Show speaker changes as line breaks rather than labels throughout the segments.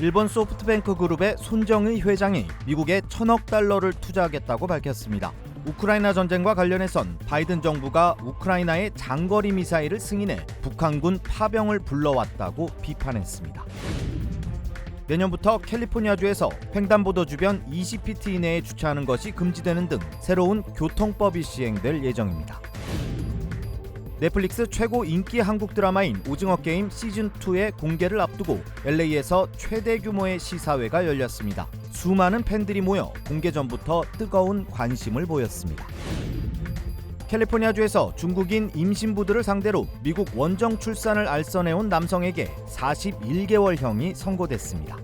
일본 소프트뱅크 그룹의 손정의 회장이 미국에 1,000억 달러를 투자하겠다고 밝혔습니다. 우크라이나 전쟁과 관련해선 바이든 정부가 우크라이나에 장거리 미사일을 승인해 북한군 파병을 불러왔다고 비판했습니다. 내년부터 캘리포니아주에서 횡단보도 주변 20피트 이내에 주차하는 것이 금지되는 등 새로운 교통법이 시행될 예정입니다. 넷플릭스 최고 인기 한국 드라마인 오징어 게임 시즌2의 공개를 앞두고 LA에서 최대 규모의 시사회가 열렸습니다. 수많은 팬들이 모여 공개 전부터 뜨거운 관심을 보였습니다. 캘리포니아주에서 중국인 임신부들을 상대로 미국 원정 출산을 알선해온 남성에게 41개월형이 선고됐습니다.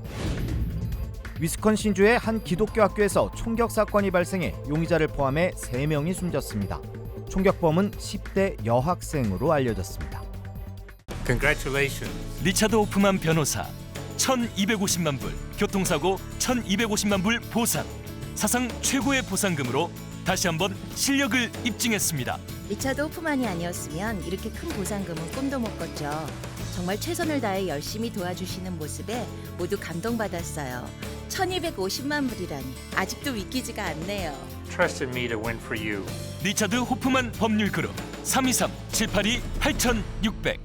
위스콘신주의 한 기독교 학교에서 총격 사건이 발생해 용의자를 포함해 3명이 숨졌습니다. 총격범은 10대 여학생으로 알려졌습니다.
Congratulations.
리차드 호프만 변호사 1,250만 불, 교통사고 1,250만 불 보상. 사상 최고의 보상금으로 다시 한번 실력을 입증했습니다.
리차드 호프만이 아니었으면 이렇게 큰 보상금은 꿈도 못 꿨죠. 정말 최선을 다해 열심히 도와주시는 모습에 모두 감동받았어요. 1,250만 불이라니 아직도 믿기지가 않네요.
Trusted me to win for you.
리차드 호프만 법률그룹 323-782-8600.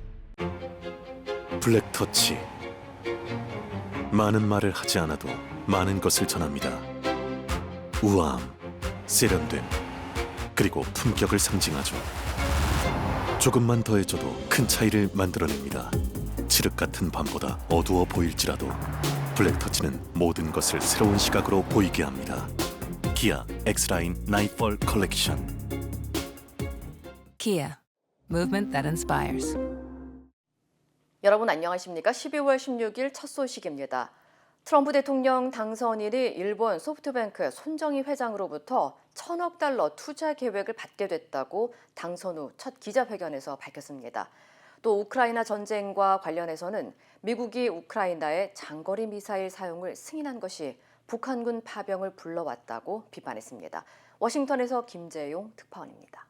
블랙터치. 많은 말을 하지 않아도 많은 것을 전합니다. 우아함, 세련됨, 그리고 품격을 상징하죠. 조금만 더해줘도 큰 차이를 만들어냅니다. 칠흑 같은 밤보다 어두워 보일지라도 블랙터치는 모든 것을 새로운 시각으로 보이게 합니다. 기아 X라인 나이트폴 컬렉션.
Kia, movement that inspires.
여러분 안녕하십니까? 12월 16일 첫 소식입니다. 트럼프 대통령 당선인이 일본 소프트뱅크 손정희 회장으로부터 1,000억 달러 투자 계획을 받게 됐다고 당선 후 첫 기자회견에서 밝혔습니다. 또 우크라이나 전쟁과 관련해서는 미국이 우크라이나에 장거리 미사일 사용을 승인한 것이 북한군 파병을 불러왔다고 비판했습니다. 워싱턴에서 김재용 특파원입니다.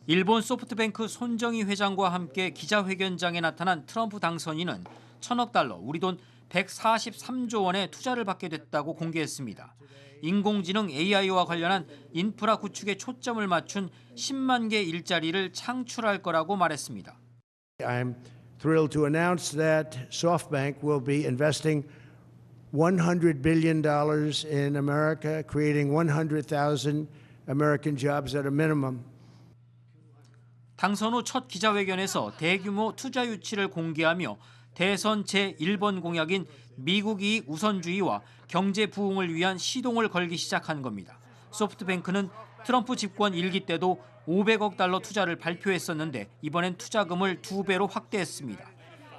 일본 소프트뱅크 손정희 회장과 함께 기자회견장에 나타난 트럼프 당선인은 1,000억 달러, 우리 돈 143조 원의 투자를 받게 됐다고 공개했습니다. 인공지능 AI와 관련한 인프라 구축에 초점을 맞춘 10만 개 일자리를 창출할 거라고 말했습니다.
I'm thrilled to announce that SoftBank will be investing $100 billion in America, creating 100,000 American jobs at a minimum.
당선 후 첫 기자회견에서 대규모 투자 유치를 공개하며 대선 제1번 공약인 미국 이익 우선주의와 경제 부흥을 위한 시동을 걸기 시작한 겁니다. 소프트뱅크는 트럼프 집권 1기 때도 500억 달러 투자를 발표했었는데 이번엔 투자금을 2배로 확대했습니다.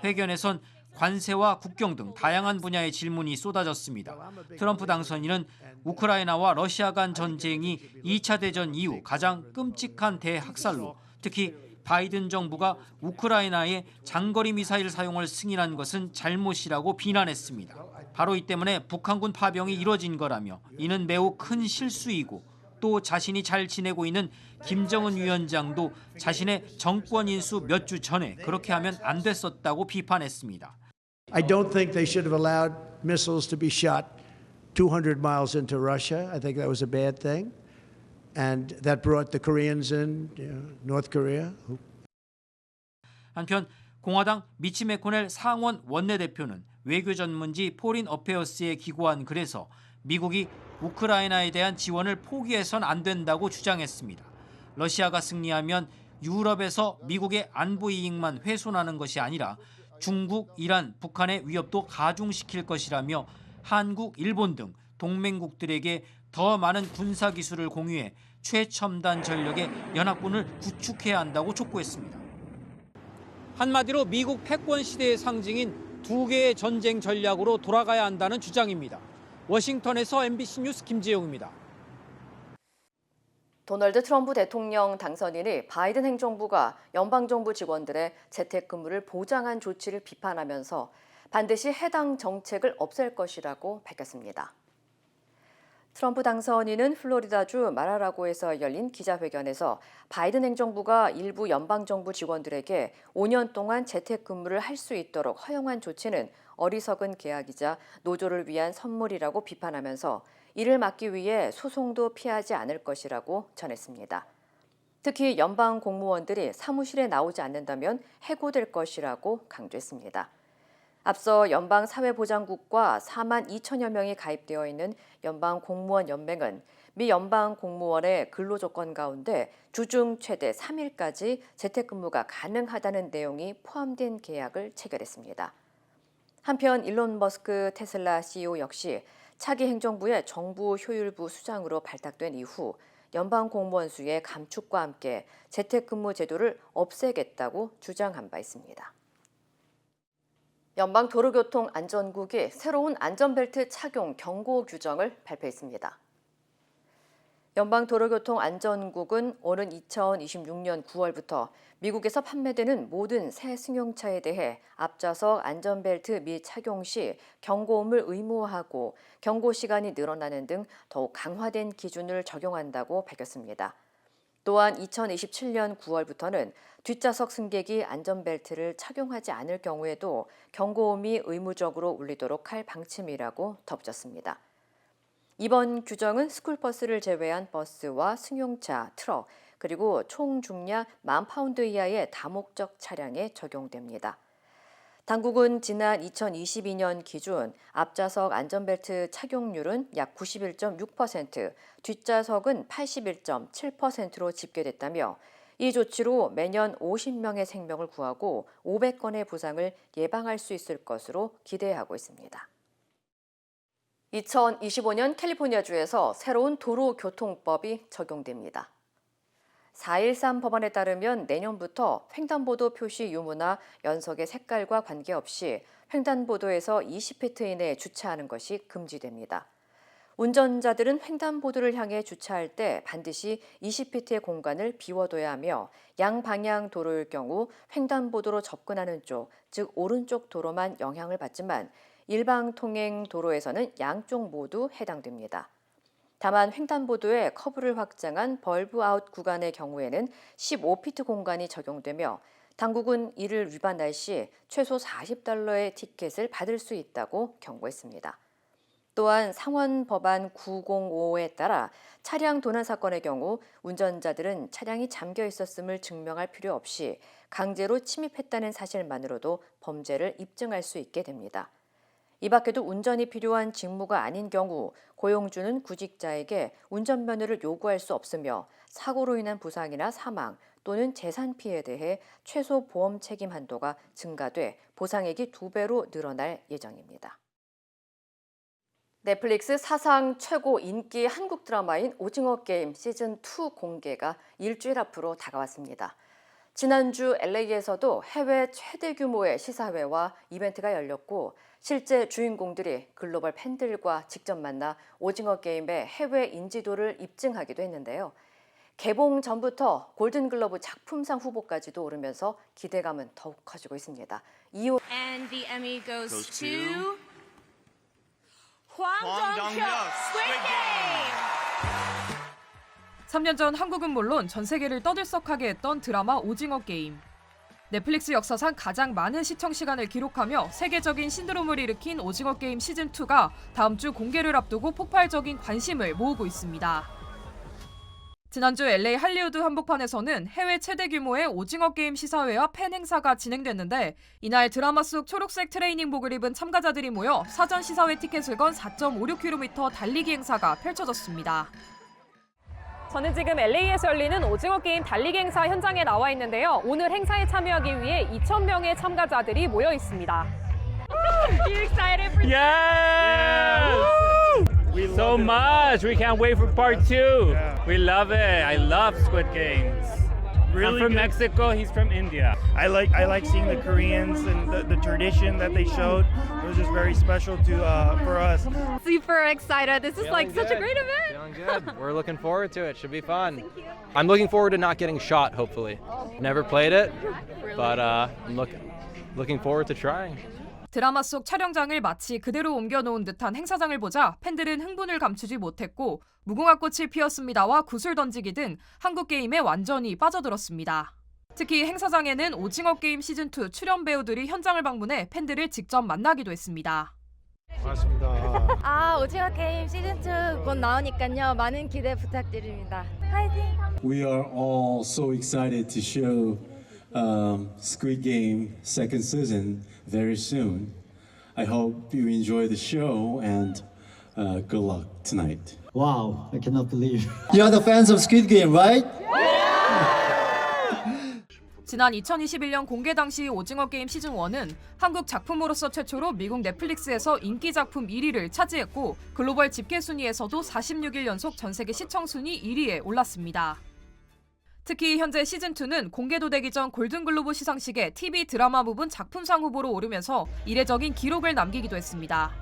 회견에선 관세와 국경 등 다양한 분야의 질문이 쏟아졌습니다. 트럼프 당선인은 우크라이나와 러시아 간 전쟁이 2차 대전 이후 가장 끔찍한 대학살로 특히 바이든 정부가 우크라이나에 장거리 미사일 사용을 승인한 것은 잘못이라고 비난했습니다. 바로 이 때문에 북한군 파병이 이뤄진 거라며 이는 매우 큰 실수이고 또 자신이 잘 지내고 있는 김정은 위원장도 자신의 정권 인수 몇 주 전에 그렇게 하면 안 됐었다고 비판했습니다.
I don't think they should have allowed missiles to be shot 200 miles into Russia. I think that was a bad thing. And that brought the Koreans in, North Korea.
한편 공화당 미치 매코넬 상원 원내대표는 외교 전문지 포린 어페어스에 기고한 글에서 미국이 우크라이나에 대한 지원을 포기해선 안 된다고 주장했습니다. 러시아가 승리하면 유럽에서 미국의 안보 이익만 훼손하는 것이 아니라 중국, 이란, 북한의 위협도 가중시킬 것이라며 한국, 일본 등 동맹국들에게 더 많은 군사 기술을 공유해 최첨단 전력의 연합군을 구축해야 한다고 촉구했습니다. 한마디로 미국 패권 시대의 상징인 두 개의 전쟁 전략으로 돌아가야 한다는 주장입니다. 워싱턴에서 MBC 뉴스 김재용입니다.
도널드 트럼프 대통령 당선인이 바이든 행정부가 연방정부 직원들의 재택근무를 보장한 조치를 비판하면서 반드시 해당 정책을 없앨 것이라고 밝혔습니다. 트럼프 당선인은 플로리다주 마라라고에서 열린 기자회견에서 바이든 행정부가 일부 연방정부 직원들에게 5년 동안 재택근무를 할 수 있도록 허용한 조치는 어리석은 계약이자 노조를 위한 선물이라고 비판하면서 이를 막기 위해 소송도 피하지 않을 것이라고 전했습니다. 특히 연방 공무원들이 사무실에 나오지 않는다면 해고될 것이라고 강조했습니다. 앞서 연방사회보장국과 4만 2천여 명이 가입되어 있는 연방공무원연맹은 미 연방공무원의 근로조건 가운데 주중 최대 3일까지 재택근무가 가능하다는 내용이 포함된 계약을 체결했습니다. 한편 일론 머스크 테슬라 CEO 역시 차기 행정부의 정부 효율부 수장으로 발탁된 이후 연방 공무원 수의 감축과 함께 재택근무 제도를 없애겠다고 주장한 바 있습니다. 연방도로교통안전국이 새로운 안전벨트 착용 경고 규정을 발표했습니다. 연방도로교통안전국은 오는 2026년 9월부터 미국에서 판매되는 모든 새 승용차에 대해 앞좌석 안전벨트 미착용 시 경고음을 의무화하고 경고 시간이 늘어나는 등 더욱 강화된 기준을 적용한다고 밝혔습니다. 또한 2027년 9월부터는 뒷좌석 승객이 안전벨트를 착용하지 않을 경우에도 경고음이 의무적으로 울리도록 할 방침이라고 덧붙였습니다. 이번 규정은 스쿨버스를 제외한 버스와 승용차, 트럭, 그리고 총 중량 10,000파운드 이하의 다목적 차량에 적용됩니다. 당국은 지난 2022년 기준 앞좌석 안전벨트 착용률은 약 91.6%, 뒷좌석은 81.7%로 집계됐다며 이 조치로 매년 50명의 생명을 구하고 500건의 부상을 예방할 수 있을 것으로 기대하고 있습니다. 2025년 캘리포니아주에서 새로운 도로교통법이 적용됩니다. 4.13 법안에 따르면 내년부터 횡단보도 표시 유무나 연석의 색깔과 관계없이 횡단보도에서 20피트 이내에 주차하는 것이 금지됩니다. 운전자들은 횡단보도를 향해 주차할 때 반드시 20피트의 공간을 비워둬야 하며 양방향 도로일 경우 횡단보도로 접근하는 쪽, 즉 오른쪽 도로만 영향을 받지만 일방통행 도로에서는 양쪽 모두 해당됩니다. 다만 횡단보도에 커브를 확장한 벌브 아웃 구간의 경우에는 15피트 공간이 적용되며 당국은 이를 위반할 시 최소 $40의 티켓을 받을 수 있다고 경고했습니다. 또한 상원 법안 905에 따라 차량 도난 사건의 경우 운전자들은 차량이 잠겨 있었음을 증명할 필요 없이 강제로 침입했다는 사실만으로도 범죄를 입증할 수 있게 됩니다. 이 밖에도 운전이 필요한 직무가 아닌 경우 고용주는 구직자에게 운전면허를 요구할 수 없으며 사고로 인한 부상이나 사망 또는 재산 피해에 대해 최소 보험 책임 한도가 증가돼 보상액이 2배로 늘어날 예정입니다. 넷플릭스 사상 최고 인기 한국 드라마인 오징어 게임 시즌2 공개가 일주일 앞으로 다가왔습니다. 지난주 LA에서도 해외 최대 규모의 시사회와 이벤트가 열렸고 실제 주인공들이 글로벌 팬들과 직접 만나 오징어 게임의 해외 인지도를 입증하기도 했는데요. 개봉 전부터 골든글러브 작품상 후보까지도 오르면서 기대감은 더욱 커지고 있습니다.
And the Emmy goes to Hwang Dong-hyuk, Squid Game!
3년 전 한국은 물론 전 세계를 떠들썩하게 했던 드라마 오징어 게임. 넷플릭스 역사상 가장 많은 시청 시간을 기록하며 세계적인 신드롬을 일으킨 오징어 게임 시즌2가 다음 주 공개를 앞두고 폭발적인 관심을 모으고 있습니다. 지난주 LA 할리우드 한복판에서는 해외 최대 규모의 오징어 게임 시사회와 팬 행사가 진행됐는데 이날 드라마 속 초록색 트레이닝복을 입은 참가자들이 모여 사전 시사회 티켓을 건 4.56km 달리기 행사가 펼쳐졌습니다.
저는 지금 LA에서 열리는 오징어 게임 달리기 행사 현장에 나와 있는데요. 오늘 행사에 참여하기 위해 2,000명의 참가자들이 모여 있습니다. You excited for
So much! We can't wait for part 2. We love it. I love Squid Games. I'm from Mexico. He's from India.
I like seeing the Koreans and the tradition that they showed. It was just very special for us.
Super excited. This is like such a great event.
Feeling good. We're looking forward to it. Should be fun. I'm looking forward to not getting shot, hopefully. Never played it, but I'm looking forward to trying.
드라마 속 촬영장을 마치 그대로 옮겨놓은 듯한 행사장을 보자 팬들은 흥분을 감추지 못했고 무궁화꽃이 피었습니다와 구슬 던지기 등 한국 게임에 완전히 빠져들었습니다. 특히 행사장에는 오징어 게임 시즌2 출연 배우들이 현장을 방문해 팬들을 직접 만나기도 했습니다.
반갑습니다. 오징어 게임 시즌2 곧 나오니까요. 많은 기대 부탁드립니다. 화이팅!
We are all so excited to show Squid Game second season very soon. I hope you enjoy the show and good luck tonight.
Wow, I cannot believe. You are the fans of Squid Game, right?
지난 2021년 공개 당시 오징어 게임 시즌1은 한국 작품으로서 최초로 미국 넷플릭스에서 인기 작품 1위를 차지했고 글로벌 집계 순위에서도 46일 연속 전 세계 시청 순위 1위에 올랐습니다. 특히 현재 시즌2는 공개도 되기 전 골든글로브 시상식에 TV 드라마 부분 작품상 후보로 오르면서 이례적인 기록을 남기기도 했습니다.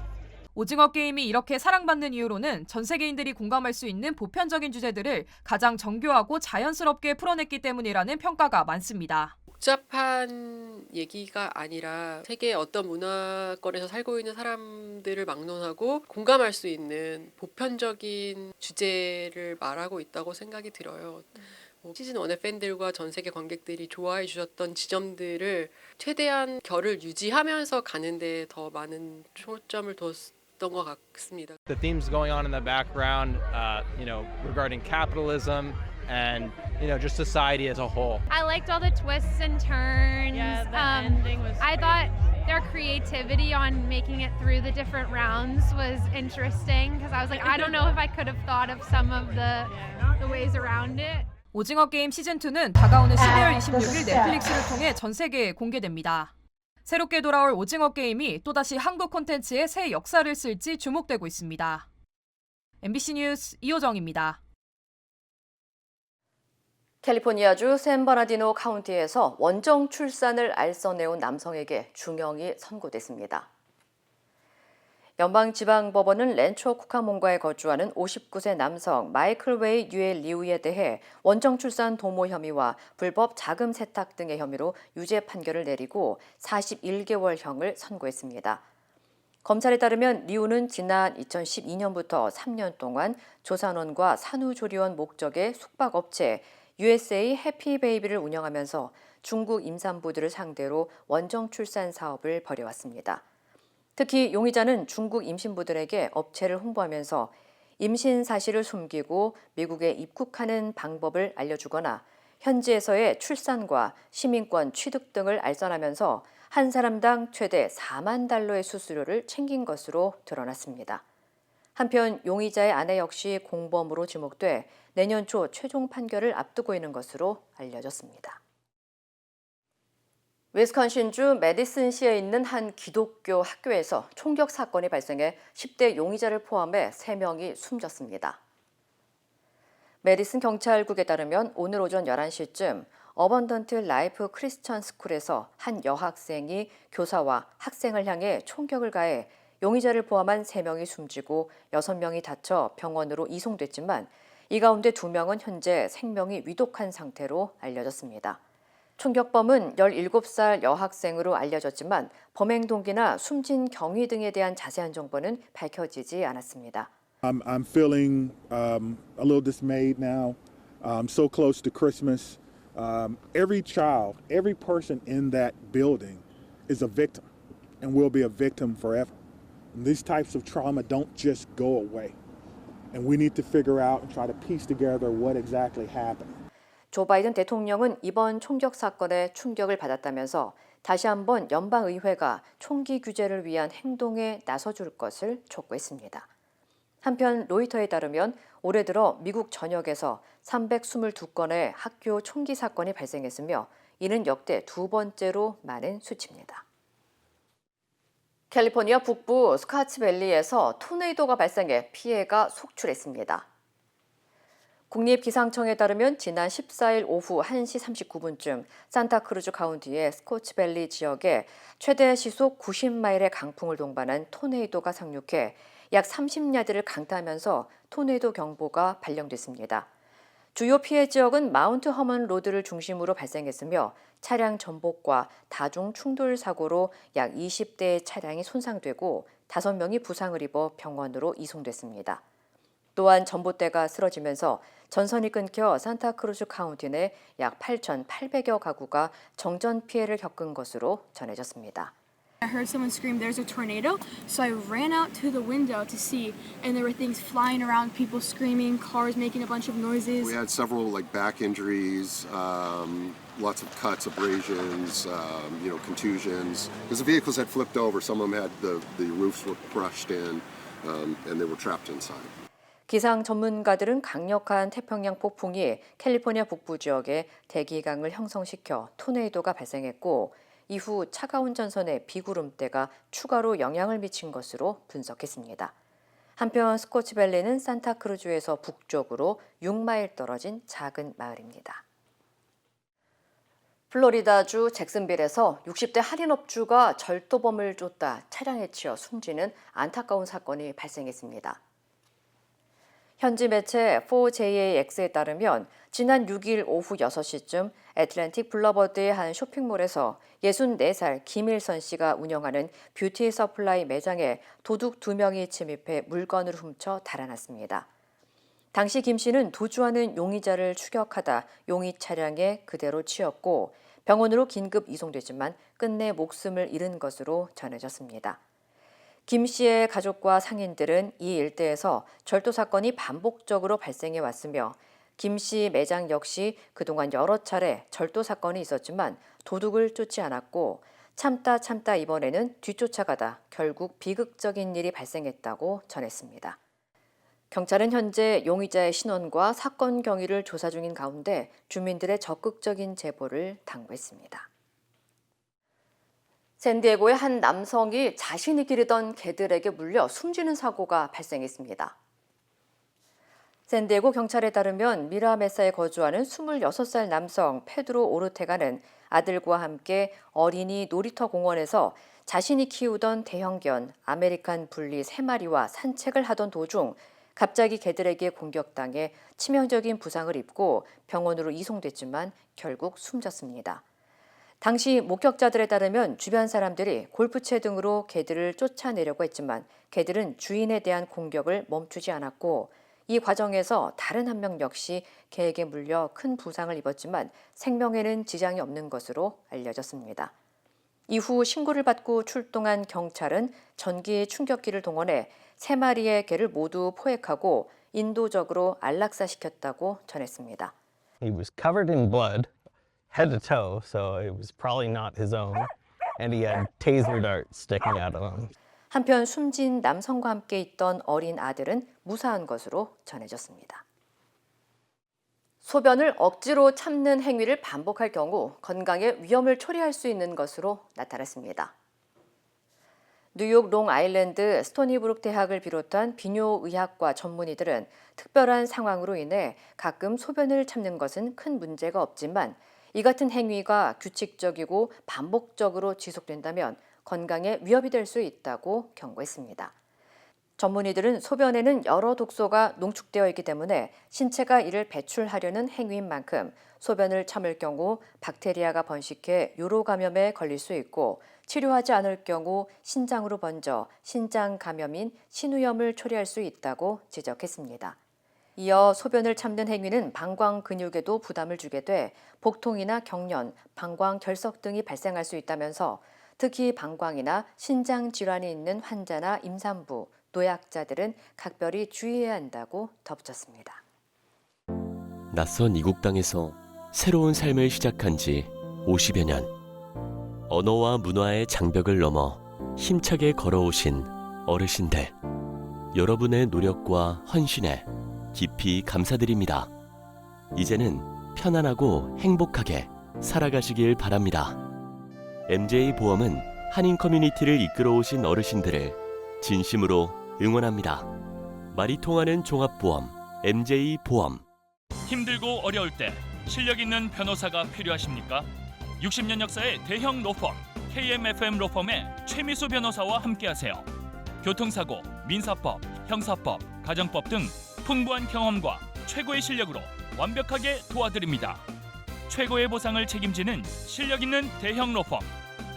오징어 게임이 이렇게 사랑받는 이유로는 전 세계인들이 공감할 수 있는 보편적인 주제들을 가장 정교하고 자연스럽게 풀어냈기 때문이라는 평가가 많습니다.
복잡한 얘기가 아니라 세계의 어떤 문화권에서 살고 있는 사람들을 막론하고 공감할 수 있는 보편적인 주제를 말하고 있다고 생각이 들어요. 시즌 1의 팬들과 전 세계 관객들이 좋아해 주셨던 지점들을 최대한 결을 유지하면서 가는데 더 많은 초점을 뒀던 것 같습니다.
The themes going on in the background, regarding capitalism and, just society as a whole.
I liked all the twists and turns.
Yeah, the ending was
I thought their creativity on making it through the different rounds was interesting because I was like, I don't know if I could have thought of some of the ways around it.
오징어 게임 시즌2는 다가오는 12월 26일 넷플릭스를 통해 전 세계에 공개됩니다. 새롭게 돌아올 오징어 게임이 또다시 한국 콘텐츠의 새 역사를 쓸지 주목되고 있습니다. MBC 뉴스 이호정입니다.
캘리포니아주 샌버나디노 카운티에서 원정 출산을 알선해온 남성에게 중형이 선고됐습니다. 연방지방법원은 렌초 쿠카몬가에 거주하는 59세 남성 마이클 웨이 유엘 리우에 대해 원정 출산 도모 혐의와 불법 자금 세탁 등의 혐의로 유죄 판결을 내리고 41개월형을 선고했습니다. 검찰에 따르면 리우는 지난 2012년부터 3년 동안 조산원과 산후조리원 목적의 숙박업체 USA 해피베이비를 운영하면서 중국 임산부들을 상대로 원정 출산 사업을 벌여왔습니다. 특히 용의자는 중국 임신부들에게 업체를 홍보하면서 임신 사실을 숨기고 미국에 입국하는 방법을 알려주거나 현지에서의 출산과 시민권 취득 등을 알선하면서 한 사람당 최대 4만 달러의 수수료를 챙긴 것으로 드러났습니다. 한편 용의자의 아내 역시 공범으로 지목돼 내년 초 최종 판결을 앞두고 있는 것으로 알려졌습니다. 위스콘신주 메디슨시에 있는 한 기독교 학교에서 총격 사건이 발생해 10대 용의자를 포함해 3명이 숨졌습니다. 메디슨 경찰국에 따르면 오늘 오전 11시쯤 어번던트 라이프 크리스천 스쿨에서 한 여학생이 교사와 학생을 향해 총격을 가해 용의자를 포함한 3명이 숨지고 6명이 다쳐 병원으로 이송됐지만 이 가운데 2명은 현재 생명이 위독한 상태로 알려졌습니다. 총격범은 17살 여학생으로 알려졌지만 범행 동기나 숨진 경위 등에 대한 자세한 정보는 밝혀지지 않았습니다.
I'm feeling a little dismayed now. So close to Christmas. Every child, every person in that building is a victim and will be a victim forever. And these types of trauma don't just go away. And we need to figure out and try to piece together what exactly happened.
조 바이든 대통령은 이번 총격 사건에 충격을 받았다면서 다시 한번 연방의회가 총기 규제를 위한 행동에 나서줄 것을 촉구했습니다. 한편 로이터에 따르면 올해 들어 미국 전역에서 322건의 학교 총기 사건이 발생했으며 이는 역대 2번째로 많은 수치입니다. 캘리포니아 북부 스카츠밸리에서 토네이도가 발생해 피해가 속출했습니다. 국립기상청에 따르면 지난 14일 오후 1시 39분쯤 산타크루즈 카운티의 스코츠밸리 지역에 최대 시속 90마일의 강풍을 동반한 토네이도가 상륙해 약 30야드를 강타하면서 토네이도 경보가 발령됐습니다. 주요 피해 지역은 마운트 허먼 로드를 중심으로 발생했으며 차량 전복과 다중 충돌 사고로 약 20대의 차량이 손상되고 5명이 부상을 입어 병원으로 이송됐습니다. 또한 전봇대가 쓰러지면서 전선이 끊겨 산타크루즈 카운티 내 약 8,800여 가구가 정전 피해를 겪은 것으로 전해졌습니다.
I heard someone scream, "There's a tornado!" So I ran out to the window to see, and there were things flying around, people screaming, cars making a bunch of noises.
We had several back injuries, lots of cuts, abrasions, contusions. Because the vehicles had flipped over, some of them had the roofs were crushed in, and they were trapped inside.
기상 전문가들은 강력한 태평양 폭풍이 캘리포니아 북부 지역에 대기강을 형성시켜 토네이도가 발생했고 이후 차가운 전선에 비구름대가 추가로 영향을 미친 것으로 분석했습니다. 한편 스코치밸리는 산타크루즈에서 북쪽으로 6마일 떨어진 작은 마을입니다. 플로리다주 잭슨빌에서 60대 할인업주가 절도범을 쫓다 차량에 치여 숨지는 안타까운 사건이 발생했습니다. 현지 매체 4JAX에 따르면 지난 6일 오후 6시쯤 애틀랜틱 블러버드의 한 쇼핑몰에서 64살 김일선 씨가 운영하는 뷰티 서플라이 매장에 도둑 2명이 침입해 물건을 훔쳐 달아났습니다. 당시 김 씨는 도주하는 용의자를 추격하다 용의 차량에 그대로 치였고 병원으로 긴급 이송됐지만 끝내 목숨을 잃은 것으로 전해졌습니다. 김 씨의 가족과 상인들은 이 일대에서 절도 사건이 반복적으로 발생해 왔으며 김 씨 매장 역시 그동안 여러 차례 절도 사건이 있었지만 도둑을 쫓지 않았고 참다 이번에는 뒤쫓아가다 결국 비극적인 일이 발생했다고 전했습니다. 경찰은 현재 용의자의 신원과 사건 경위를 조사 중인 가운데 주민들의 적극적인 제보를 당부했습니다. 샌디에고의 한 남성이 자신이 기르던 개들에게 물려 숨지는 사고가 발생했습니다. 샌디에고 경찰에 따르면 미라메사에 거주하는 26살 남성 페드로 오르테가는 아들과 함께 어린이 놀이터 공원에서 자신이 키우던 대형견 아메리칸 불리 3마리와 산책을 하던 도중 갑자기 개들에게 공격당해 치명적인 부상을 입고 병원으로 이송됐지만 결국 숨졌습니다. 당시 목격자들에 따르면 주변 사람들이 골프채 등으로 개들을 쫓아내려고 했지만 개들은 주인에 대한 공격을 멈추지 않았고 이 과정에서 다른 한 명 역시 개에게 물려 큰 부상을 입었지만 생명에는 지장이 없는 것으로 알려졌습니다. 이후 신고를 받고 출동한 경찰은 전기 충격기를 동원해 3마리의 개를 모두 포획하고 인도적으로 안락사시켰다고 전했습니다.
He was covered in blood, head to toe, so it was probably not his own, and he had taser darts sticking out of him.
한편 숨진 남성과 함께 있던 어린 아들은 무사한 것으로 전해졌습니다. 소변을 억지로 참는 행위를 반복할 경우 건강에 위험을 초래할 수 있는 것으로 나타났습니다. 뉴욕 롱아일랜드 스토니브룩 대학을 비롯한 비뇨의학과 전문의들은 특별한 상황으로 인해 가끔 소변을 참는 것은 큰 문제가 없지만 이 같은 행위가 규칙적이고 반복적으로 지속된다면 건강에 위협이 될 수 있다고 경고했습니다. 전문의들은 소변에는 여러 독소가 농축되어 있기 때문에 신체가 이를 배출하려는 행위인 만큼 소변을 참을 경우 박테리아가 번식해 요로 감염에 걸릴 수 있고 치료하지 않을 경우 신장으로 번져 신장 감염인 신우염을 초래할 수 있다고 지적했습니다. 이어 소변을 참는 행위는 방광 근육에도 부담을 주게 돼 복통이나 경련, 방광 결석 등이 발생할 수 있다면서 특히 방광이나 신장 질환이 있는 환자나 임산부, 노약자들은 각별히 주의해야 한다고 덧붙였습니다.
낯선 이국 땅에서 새로운 삶을 시작한 지 50여 년. 언어와 문화의 장벽을 넘어 힘차게 걸어오신 어르신들. 여러분의 노력과 헌신에 깊이 감사드립니다. 이제는 편안하고 행복하게 살아가시길 바랍니다. MJ보험은 한인 커뮤니티를 이끌어오신 어르신들을 진심으로 응원합니다. 말이 통하는 종합보험 MJ보험.
힘들고 어려울 때 실력 있는 변호사가 필요하십니까? 60년 역사의 대형 로펌 KMFM 로펌의 최미수 변호사와 함께하세요. 교통사고, 민사법, 형사법, 가정법 등 풍부한 경험과 최고의 실력으로 완벽하게 도와드립니다. 최고의 보상을 책임지는 실력 있는 대형 로펌.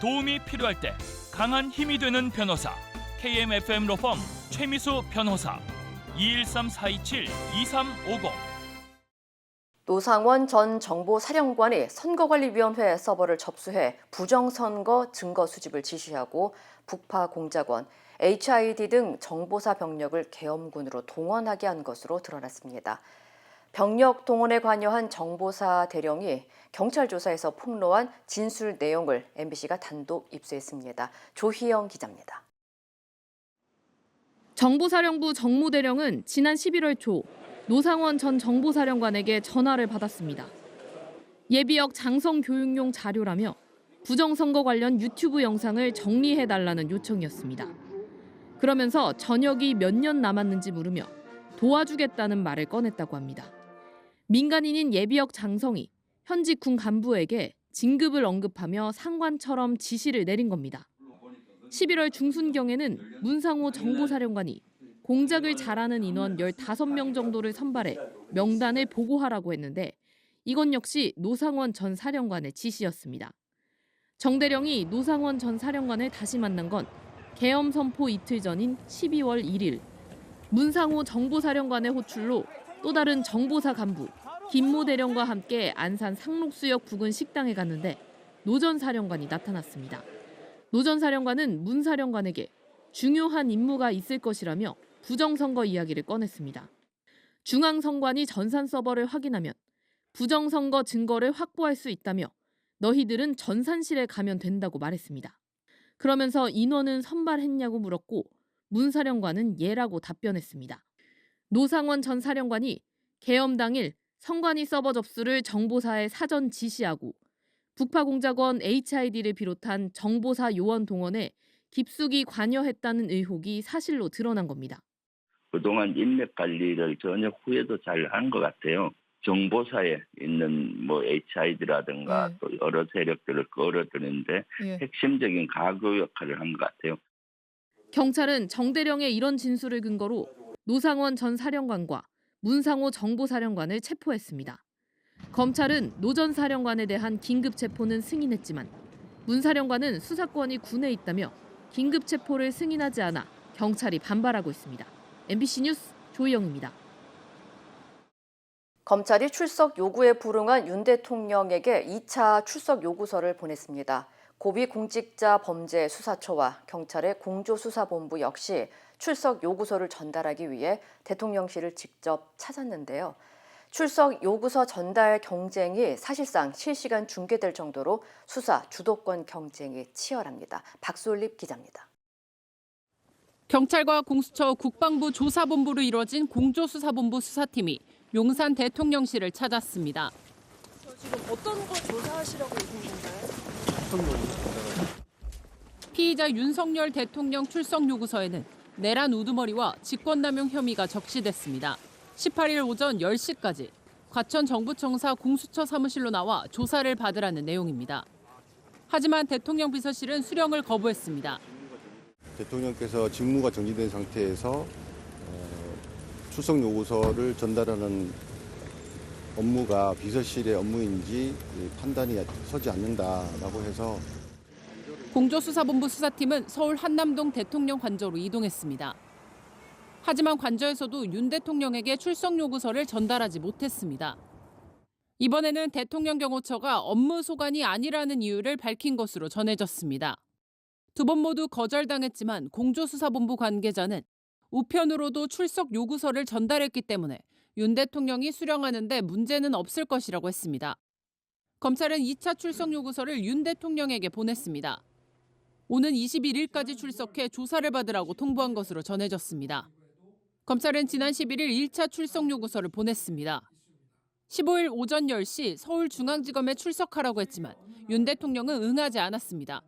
도움이 필요할 때 강한 힘이 되는 변호사. KMFM 로펌 최미수 변호사. 213-427-2350.
노상원 전 정보사령관이 선거관리위원회 서버를 접수해 부정선거 증거 수집을 지시하고 북파공작원, HID 등 정보사 병력을 계엄군으로 동원하게 한 것으로 드러났습니다. 병력 동원에 관여한 정보사 대령이 경찰 조사에서 폭로한 진술 내용을 MBC가 단독 입수했습니다. 조희영 기자입니다.
정보사령부 정무대령은 지난 11월 초 노상원 전 정보사령관에게 전화를 받았습니다. 예비역 장성 교육용 자료라며 부정선거 관련 유튜브 영상을 정리해달라는 요청이었습니다. 그러면서 전역이 몇 년 남았는지 물으며 도와주겠다는 말을 꺼냈다고 합니다. 민간인인 예비역 장성이 현직 군 간부에게 진급을 언급하며 상관처럼 지시를 내린 겁니다. 11월 중순경에는 문상호 정보사령관이 공작을 잘하는 인원 15명 정도를 선발해 명단을 보고하라고 했는데 이건 역시 노상원 전 사령관의 지시였습니다. 정 대령이 노상원 전 사령관을 다시 만난 건 계엄 선포 이틀 전인 12월 1일. 문상호 정보사령관의 호출로 또 다른 정보사 간부 김모 대령과 함께 안산 상록수역 부근 식당에 갔는데 노 전 사령관이 나타났습니다. 노 전 사령관은 문 사령관에게 중요한 임무가 있을 것이라며 부정선거 이야기를 꺼냈습니다. 중앙선관위 전산 서버를 확인하면 부정선거 증거를 확보할 수 있다며 너희들은 전산실에 가면 된다고 말했습니다. 그러면서 인원은 선발했냐고 물었고 문 사령관은 예라고 답변했습니다. 노상원 전 사령관이 계엄 당일 선관위 서버 접수를 정보사에 사전 지시하고 북파공작원 HID를 비롯한 정보사 요원 동원에 깊숙이 관여했다는 의혹이 사실로 드러난 겁니다.
그동안 인맥 관리를 전혀 후회도 잘 한 것 같아요. 정보사에 있는 HID라든가 또 여러 세력들을 끌어들이는데 핵심적인 가구 역할을 한 것 같아요.
경찰은 정 대령의 이런 진술을 근거로 노상원 전 사령관과 문상호 정보사령관을 체포했습니다. 검찰은 노 전 사령관에 대한 긴급 체포는 승인했지만 문 사령관은 수사권이 군에 있다며 긴급 체포를 승인하지 않아 경찰이 반발하고 있습니다. MBC 뉴스 조희영입니다.
검찰이 출석 요구에 불응한 윤 대통령에게 2차 출석 요구서를 보냈습니다. 고위공직자범죄수사처와 경찰의 공조수사본부 역시 출석 요구서를 전달하기 위해 대통령실을 직접 찾았는데요. 출석 요구서 전달 경쟁이 사실상 실시간 중계될 정도로 수사 주도권 경쟁이 치열합니다. 박솔립 기자입니다.
경찰과 공수처 국방부 조사본부로 이루어진 공조수사본부 수사팀이 용산 대통령실을 찾았습니다.
지금 어떤 거 조사하시려고 오신 건가요?
피의자 윤석열 대통령 출석 요구서에는 내란 우두머리와 직권남용 혐의가 적시됐습니다. 18일 오전 10시까지 과천 정부청사 공수처 사무실로 나와 조사를 받으라는 내용입니다. 하지만 대통령 비서실은 수령을 거부했습니다.
대통령께서 직무가 정지된 상태에서 출석 요구서를 전달하는 업무가 비서실의 업무인지 판단이 서지 않는다라고 해서
공조수사본부 수사팀은 서울 한남동 대통령 관저로 이동했습니다. 하지만 관저에서도 윤 대통령에게 출석 요구서를 전달하지 못했습니다. 이번에는 대통령 경호처가 업무 소관이 아니라는 이유를 밝힌 것으로 전해졌습니다. 두 번 모두 거절당했지만 공조수사본부 관계자는 우편으로도 출석 요구서를 전달했기 때문에 윤 대통령이 수령하는 데 문제는 없을 것이라고 했습니다. 검찰은 2차 출석 요구서를 윤 대통령에게 보냈습니다. 오는 21일까지 출석해 조사를 받으라고 통보한 것으로 전해졌습니다. 검찰은 지난 11일 1차 출석 요구서를 보냈습니다. 15일 오전 10시 서울중앙지검에 출석하라고 했지만 윤 대통령은 응하지 않았습니다.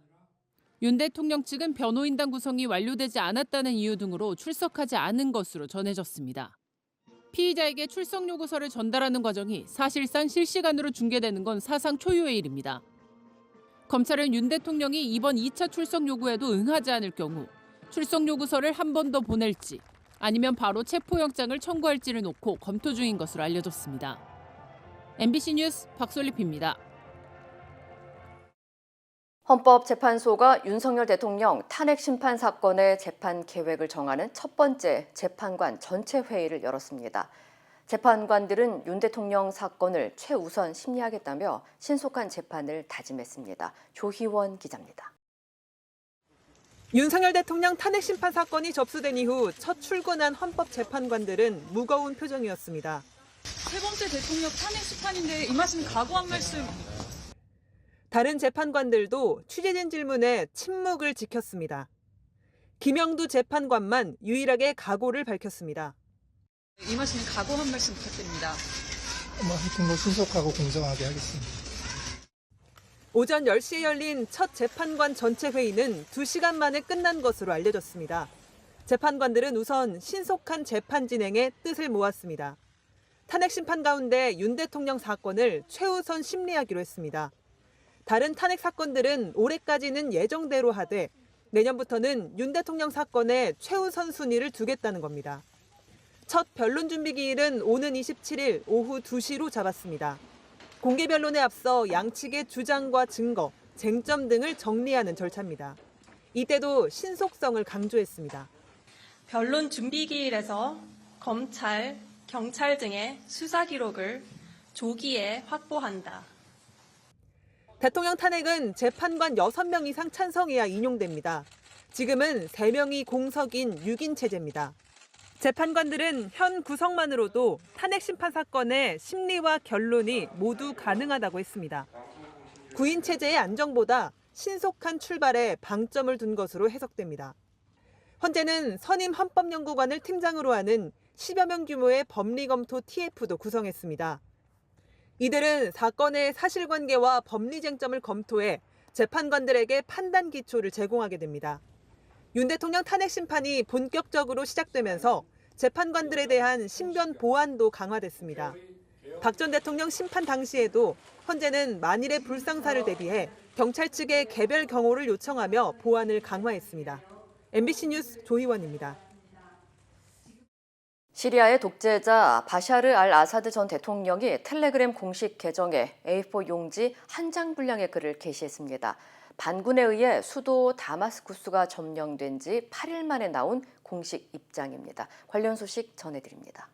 윤 대통령 측은 변호인단 구성이 완료되지 않았다는 이유 등으로 출석하지 않은 것으로 전해졌습니다. 피의자에게 출석 요구서를 전달하는 과정이 사실상 실시간으로 중계되는 건 사상 초유의 일입니다. 검찰은 윤 대통령이 이번 2차 출석 요구에도 응하지 않을 경우 출석 요구서를 한 번 더 보낼지 아니면 바로 체포영장을 청구할지를 놓고 검토 중인 것으로 알려졌습니다. MBC 뉴스 박솔립입니다.
헌법재판소가 윤석열 대통령 탄핵 심판 사건의 재판 계획을 정하는 첫 번째 재판관 전체 회의를 열었습니다. 재판관들은 윤 대통령 사건을 최우선 심리하겠다며 신속한 재판을 다짐했습니다. 조희원 기자입니다.
윤석열 대통령 탄핵 심판 사건이 접수된 이후 첫 출근한 헌법재판관들은 무거운 표정이었습니다.
세 번째 대통령 탄핵 심판인데 임하시는 각오 한 말씀.
다른 재판관들도 취재진 질문에 침묵을 지켰습니다. 김영두 재판관만 유일하게 각오를 밝혔습니다.
임하시는 각오 한 말씀 부탁드립니다.
하여튼 신속하고 공정하게 하겠습니다.
오전 10시에 열린 첫 재판관 전체 회의는 2시간 만에 끝난 것으로 알려졌습니다. 재판관들은 우선 신속한 재판 진행에 뜻을 모았습니다. 탄핵 심판 가운데 윤 대통령 사건을 최우선 심리하기로 했습니다. 다른 탄핵 사건들은 올해까지는 예정대로 하되 내년부터는 윤 대통령 사건에 최우선 순위를 두겠다는 겁니다. 첫 변론 준비 기일은 오는 27일 오후 2시로 잡았습니다. 공개 변론에 앞서 양측의 주장과 증거, 쟁점 등을 정리하는 절차입니다. 이때도 신속성을 강조했습니다.
변론 준비 기일에서 검찰, 경찰 등의 수사 기록을 조기에 확보한다.
대통령 탄핵은 재판관 6명 이상 찬성해야 인용됩니다. 지금은 3명이 공석인 6인 체제입니다. 재판관들은 현 구성만으로도 탄핵 심판 사건의 심리와 결론이 모두 가능하다고 했습니다. 9인 체제의 안정보다 신속한 출발에 방점을 둔 것으로 해석됩니다. 현재는 선임 헌법연구관을 팀장으로 하는 10여 명 규모의 법리검토 TF도 구성했습니다. 이들은 사건의 사실관계와 법리 쟁점을 검토해 재판관들에게 판단 기초를 제공하게 됩니다. 윤 대통령 탄핵 심판이 본격적으로 시작되면서 재판관들에 대한 신변 보안도 강화됐습니다. 박 전 대통령 심판 당시에도 헌재는 만일의 불상사를 대비해 경찰 측에 개별 경호를 요청하며 보안을 강화했습니다. MBC 뉴스 조희원입니다.
시리아의 독재자 바샤르 알 아사드 전 대통령이 텔레그램 공식 계정에 A4 용지 한 장 분량의 글을 게시했습니다. 반군에 의해 수도 다마스쿠스가 점령된 지 8일 만에 나온 공식 입장입니다. 관련 소식 전해드립니다.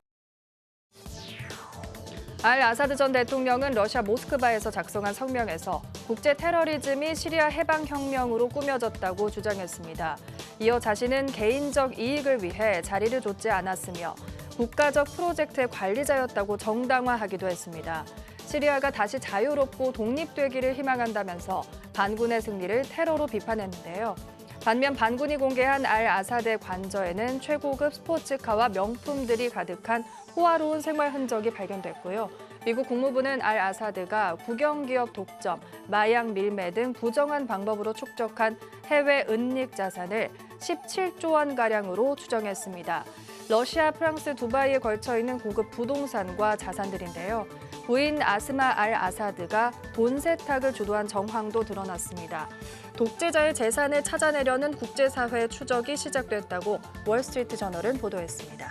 알 아사드 전 대통령은 러시아 모스크바에서 작성한 성명에서 국제 테러리즘이 시리아 해방혁명으로 꾸며졌다고 주장했습니다. 이어 자신은 개인적 이익을 위해 자리를 좇지 않았으며 국가적 프로젝트의 관리자였다고 정당화하기도 했습니다. 시리아가 다시 자유롭고 독립되기를 희망한다면서 반군의 승리를 테러로 비판했는데요. 반면 반군이 공개한 알 아사드의 관저에는 최고급 스포츠카와 명품들이 가득한 호화로운 생활 흔적이 발견됐고요. 미국 국무부는 알 아사드가 국영기업 독점, 마약 밀매 등 부정한 방법으로 축적한 해외 은닉 자산을 17조 원가량으로 추정했습니다. 러시아, 프랑스, 두바이에 걸쳐 있는 고급 부동산과 자산들인데요. 부인 아스마 알 아사드가 돈 세탁을 주도한 정황도 드러났습니다. 독재자의 재산을 찾아내려는 국제사회의 추적이 시작됐다고 월스트리트 저널은 보도했습니다.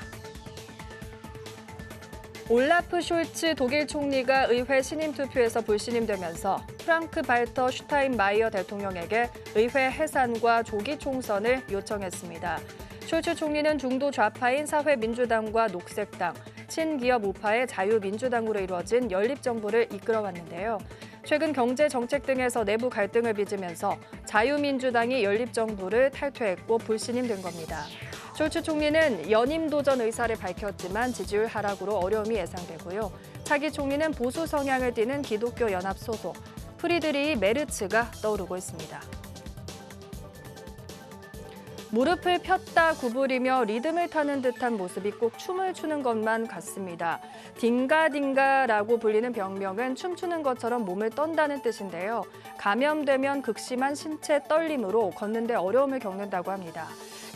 올라프 숄츠 독일 총리가 의회 신임 투표에서 불신임되면서 프랑크 발터 슈타인마이어 대통령에게 의회 해산과 조기 총선을 요청했습니다. 숄츠 총리는 중도 좌파인 사회민주당과 녹색당, 친기업 우파의 자유민주당으로 이루어진 연립정부를 이끌어왔는데요. 최근 경제 정책 등에서 내부 갈등을 빚으면서 자유민주당이 연립정부를 탈퇴했고 불신임된 겁니다. 숄츠 총리는 연임 도전 의사를 밝혔지만 지지율 하락으로 어려움이 예상되고요. 차기 총리는 보수 성향을 띠는 기독교 연합 소속 프리드리히 메르츠가 떠오르고 있습니다. 무릎을 폈다 구부리며 리듬을 타는 듯한 모습이 꼭 춤을 추는 것만 같습니다. 딩가딩가라고 불리는 병명은 춤추는 것처럼 몸을 떤다는 뜻인데요. 감염되면 극심한 신체 떨림으로 걷는데 어려움을 겪는다고 합니다.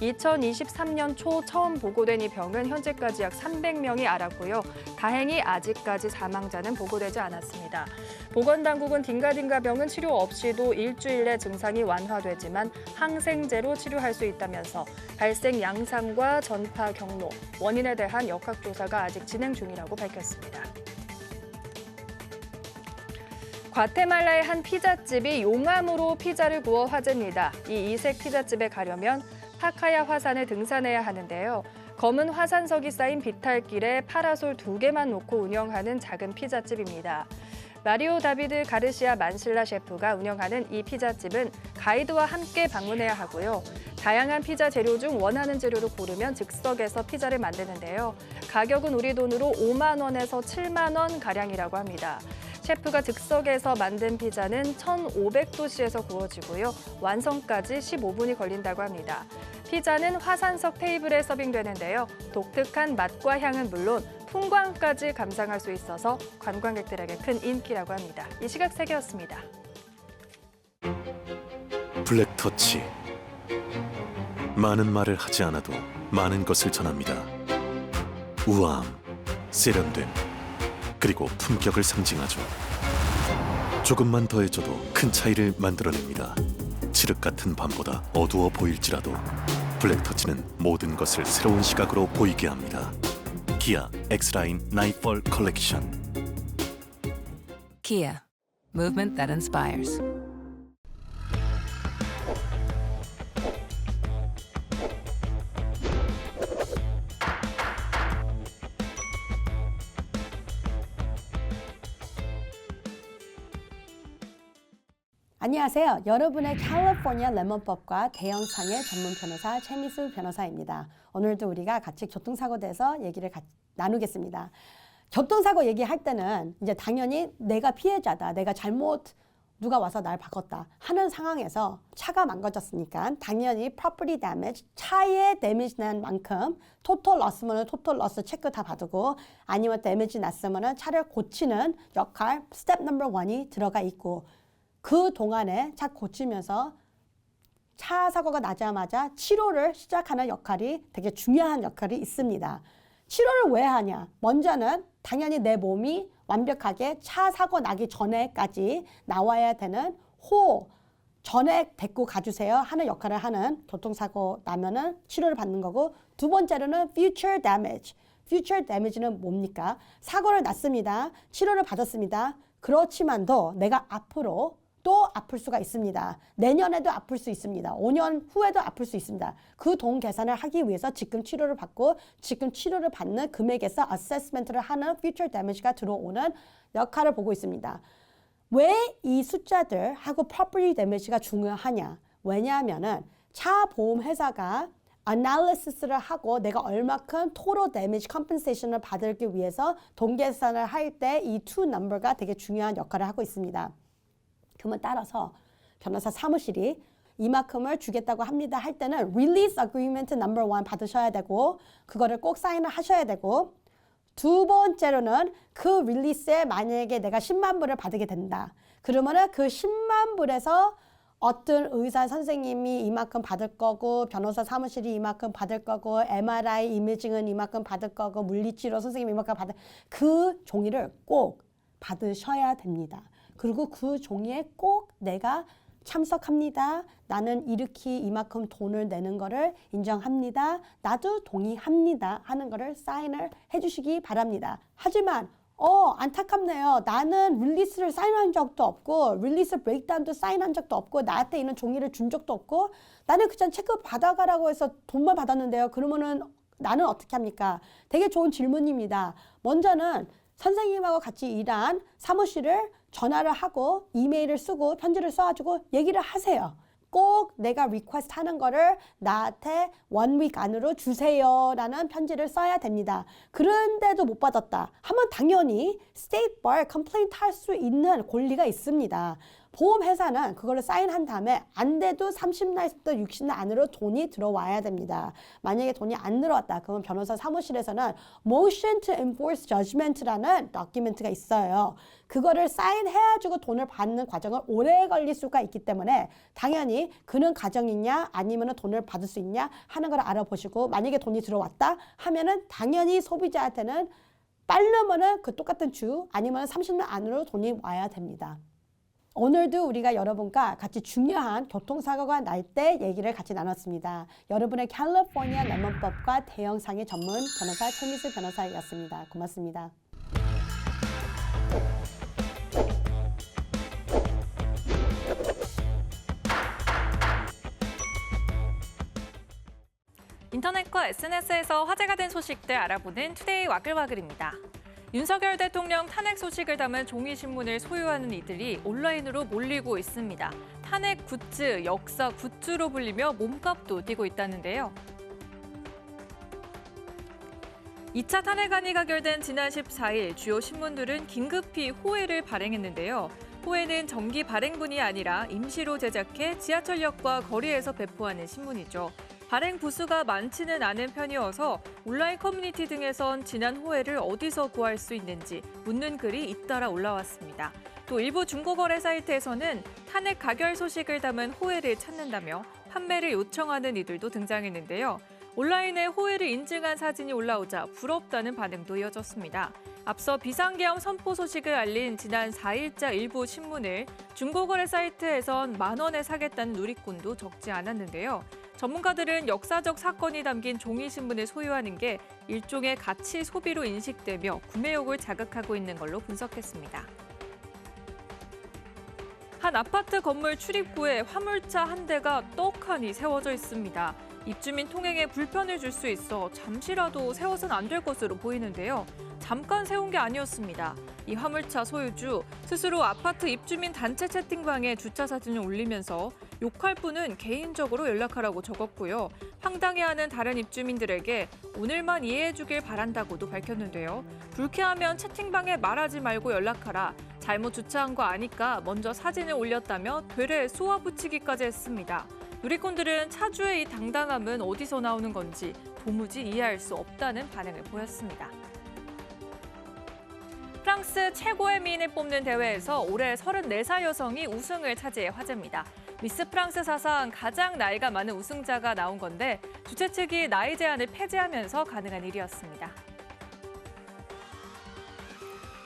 2023년 초 처음 보고된 이 병은 현재까지 약 300명이 앓았고요. 다행히 아직까지 사망자는 보고되지 않았습니다. 보건당국은 딩가딩가 병은 치료 없이도 일주일 내 증상이 완화되지만 항생제로 치료할 수 있다면서 발생 양상과 전파 경로, 원인에 대한 역학조사가 아직 진행 중이라고 밝혔습니다. 과테말라의 한 피자집이 용암으로 피자를 구워 화제입니다. 이 이색 피자집에 가려면 파카야 화산을 등산해야 하는데요. 검은 화산석이 쌓인 비탈길에 파라솔 2개만 놓고 운영하는 작은 피자집입니다. 마리오 다비드 가르시아 만실라 셰프가 운영하는 이 피자집은 가이드와 함께 방문해야 하고요. 다양한 피자 재료 중 원하는 재료를 고르면 즉석에서 피자를 만드는데요. 가격은 우리 돈으로 5만 원에서 7만 원 가량이라고 합니다. 셰프가 즉석에서 만든 피자는 1,500도씨에서 구워지고요. 완성까지 15분이 걸린다고 합니다. 피자는 화산석 테이블에 서빙되는데요. 독특한 맛과 향은 물론 풍광까지 감상할 수 있어서 관광객들에게 큰 인기라고 합니다. 이 시각 세계였습니다.
블랙터치. 많은 말을 하지 않아도 많은 것을 전합니다. 우아함, 세련됨, 그리고 품격을 상징하죠. 조금만 더해줘도 큰 차이를 만들어냅니다. 칠흑 같은 밤보다 어두워 보일지라도 블랙터치는 모든 것을 새로운 시각으로 보이게 합니다. 기아 X라인 나이트폴 컬렉션.
Kia, movement that inspires.
안녕하세요. 여러분의 캘리포니아 레몬법과 대형상해 전문 변호사 최미수 변호사입니다. 오늘도 우리가 같이 교통사고에 대해서 얘기를 나누겠습니다. 교통사고 얘기할 때는 이제 당연히 내가 피해자다, 내가 잘못 누가 와서 날 바꿨다 하는 상황에서 차가 망가졌으니까 당연히 property damage, 차에 데미지 난 만큼 total loss면 total loss 체크 다 받고 아니면 데미지 났으면 차를 고치는 역할 step number 1이 들어가 있고 그 동안에 차 고치면서 차 사고가 나자마자 치료를 시작하는 역할이 되게 중요한 역할이 있습니다. 치료를 왜 하냐? 먼저는 당연히 내 몸이 완벽하게 차 사고 나기 전에까지 나와야 되는 전에 데리고 가주세요 하는 역할을 하는 교통사고 나면은 치료를 받는 거고 두 번째로는 future damage. future damage는 뭡니까? 사고를 났습니다. 치료를 받았습니다. 그렇지만도 내가 앞으로 또 아플 수가 있습니다. 내년에도 아플 수 있습니다. 5년 후에도 아플 수 있습니다. 그 돈 계산을 하기 위해서 지금 치료를 받고 지금 치료를 받는 금액에서 어세스먼트를 하는 future damage가 들어오는 역할을 보고 있습니다. 왜 이 숫자들하고 property damage가 중요하냐? 왜냐하면은 차 보험 회사가 analysis를 하고 내가 얼마큼 total damage compensation을 받기 위해서 돈 계산을 할 때 이 two number가 되게 중요한 역할을 하고 있습니다. 그러면 따라서 변호사 사무실이 이만큼을 주겠다고 합니다 할 때는 release agreement number 1 받으셔야 되고 그거를 꼭 사인을 하셔야 되고 두 번째로는 그 릴리스에 만약에 내가 10만 불을 받게 된다. 그러면은 그 10만 불에서 어떤 의사 선생님이 이만큼 받을 거고 변호사 사무실이 이만큼 받을 거고 MRI 이미징은 이만큼 받을 거고 물리치료 선생님이 이만큼 받을 그 종이를 꼭 받으셔야 됩니다. 그리고 그 종이에 꼭 내가 참석합니다. 나는 이렇게 이만큼 돈을 내는 거를 인정합니다. 나도 동의합니다. 하는 거를 사인을 해주시기 바랍니다. 하지만 안타깝네요. 나는 릴리스를 사인한 적도 없고 릴리스 브레이크다운도 사인한 적도 없고 나한테 있는 종이를 준 적도 없고 나는 그냥 체크 받아가라고 해서 돈만 받았는데요. 그러면은 나는 어떻게 합니까? 되게 좋은 질문입니다. 먼저는 선생님하고 같이 일한 사무실을 전화를 하고 이메일을 쓰고 편지를 써가지고 얘기를 하세요. 꼭 내가 리퀘스트 하는 거를 나한테 1 week 안으로 주세요라는 편지를 써야 됩니다. 그런데도 못 받았다 하면 당연히 State Bar complaint 할 수 있는 권리가 있습니다. 보험회사는 그거를 사인한 다음에 안 돼도 30날부터 60날 안으로 돈이 들어와야 됩니다. 만약에 돈이 안 들어왔다 그러면 변호사 사무실에서는 Motion to Enforce Judgment라는 도큐멘트가 있어요. 그거를 사인해가지고 돈을 받는 과정은 오래 걸릴 수가 있기 때문에 당연히 그는 가정이냐 아니면 돈을 받을 수 있냐 하는 걸 알아보시고 만약에 돈이 들어왔다 하면은 당연히 소비자한테는 빠르면은 그 똑같은 주 아니면 30년 안으로 돈이 와야 됩니다. 오늘도 우리가 여러분과 같이 중요한 교통사고가 날 때 얘기를 같이 나눴습니다. 여러분의 캘리포니아 레몬법과 대형상해 전문 변호사 최미수 변호사였습니다. 고맙습니다.
TikTok과 SNS에서 화제가 된 소식들 알아보는 투데이 와글와글입니다. 윤석열 대통령 탄핵 소식을 담은 종이신문을 소유하는 이들이 온라인으로 몰리고 있습니다. 탄핵 굿즈, 역사 굿즈로 불리며 몸값도 뛰고 있다는데요. 2차 탄핵안이 가결된 지난 14일 주요 신문들은 긴급히 호해를 발행했는데요. 호해는 정기 발행분이 아니라 임시로 제작해 지하철역과 거리에서 배포하는 신문이죠. 발행 부수가 많지는 않은 편이어서 온라인 커뮤니티 등에선 지난 호해를 어디서 구할 수 있는지 묻는 글이 잇따라 올라왔습니다. 또 일부 중고거래 사이트에서는 탄핵 가결 소식을 담은 호해를 찾는다며 판매를 요청하는 이들도 등장했는데요. 온라인에 호해를 인증한 사진이 올라오자 부럽다는 반응도 이어졌습니다. 앞서 비상계엄 선포 소식을 알린 지난 4일자 일부 신문을 중고거래 사이트에선 10,000원에 사겠다는 누리꾼도 적지 않았는데요. 전문가들은 역사적 사건이 담긴 종이신문을 소유하는 게 일종의 가치 소비로 인식되며 구매욕을 자극하고 있는 걸로 분석했습니다. 한 아파트 건물 출입구에 화물차 한 대가 떡하니 세워져 있습니다. 입주민 통행에 불편을 줄 수 있어 잠시라도 세워선 안 될 것으로 보이는데요. 잠깐 세운 게 아니었습니다. 이 화물차 소유주 스스로 아파트 입주민 단체 채팅방에 주차 사진을 올리면서 욕할 분은 개인적으로 연락하라고 적었고요. 황당해하는 다른 입주민들에게 오늘만 이해해주길 바란다고도 밝혔는데요. 불쾌하면 채팅방에 말하지 말고 연락하라. 잘못 주차한 거 아니까 먼저 사진을 올렸다며 되레 쏘아붙이기까지 했습니다. 누리꾼들은 차주의 이 당당함은 어디서 나오는 건지 도무지 이해할 수 없다는 반응을 보였습니다. 프랑스 최고의 미인을 뽑는 대회에서 올해 34살 여성이 우승을 차지해 화제입니다. 미스 프랑스 사상 가장 나이가 많은 우승자가 나온 건데 주최 측이 나이 제한을 폐지하면서 가능한 일이었습니다.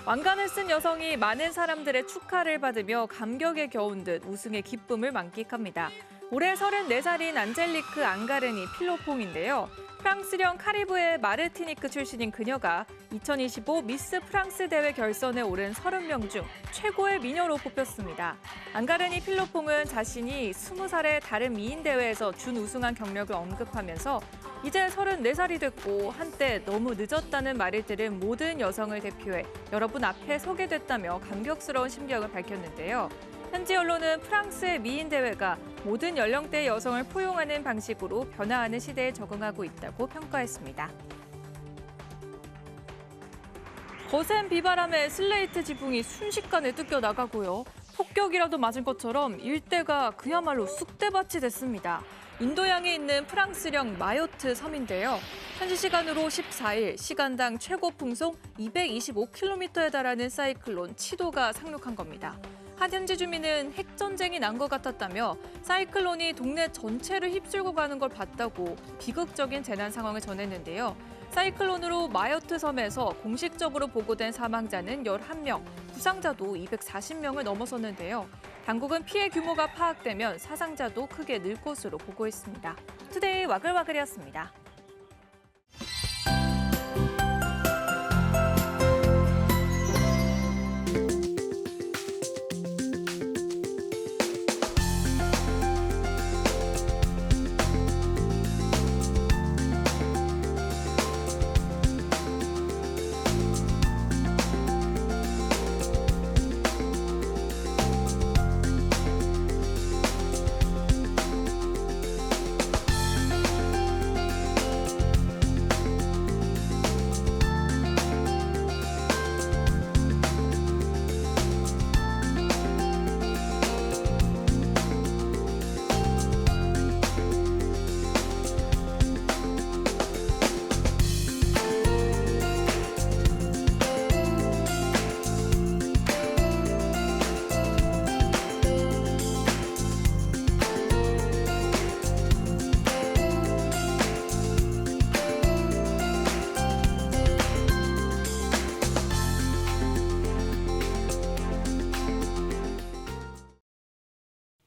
왕관을 쓴 여성이 많은 사람들의 축하를 받으며 감격에 겨운 듯 우승의 기쁨을 만끽합니다. 올해 34살인 안젤리크 앙가르니 필로퐁인데요. 프랑스령 카리브해 마르티니크 출신인 그녀가 2025 미스 프랑스 대회 결선에 오른 30명 중 최고의 미녀로 뽑혔습니다. 앙가르니 필로퐁은 자신이 20살의 다른 미인 대회에서 준우승한 경력을 언급하면서 이제 34살이 됐고 한때 너무 늦었다는 말을 들은 모든 여성을 대표해 여러분 앞에 서게 됐다며 감격스러운 심경을 밝혔는데요. 현지 언론은 프랑스의 미인 대회가 모든 연령대의 여성을 포용하는 방식으로 변화하는 시대에 적응하고 있다고 평가했습니다. 거센 비바람에 슬레이트 지붕이 순식간에 뜯겨 나가고요. 폭격이라도 맞은 것처럼 일대가 그야말로 쑥대밭이 됐습니다. 인도양에 있는 프랑스령 마요트 섬인데요. 현지 시간으로 14일 시간당 최고 풍속 225km에 달하는 사이클론 치도가 상륙한 겁니다. 한 현지 주민은 핵전쟁이 난 것 같았다며 사이클론이 동네 전체를 휩쓸고 가는 걸 봤다고 비극적인 재난 상황을 전했는데요. 사이클론으로 마요트 섬에서 공식적으로 보고된 사망자는 11명, 부상자도 240명을 넘어섰는데요. 당국은 피해 규모가 파악되면 사상자도 크게 늘 것으로 보고했습니다. 투데이 와글와글이었습니다.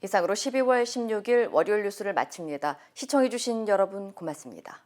이상으로 12월 16일 월요일 뉴스를 마칩니다. 시청해주신 여러분 고맙습니다.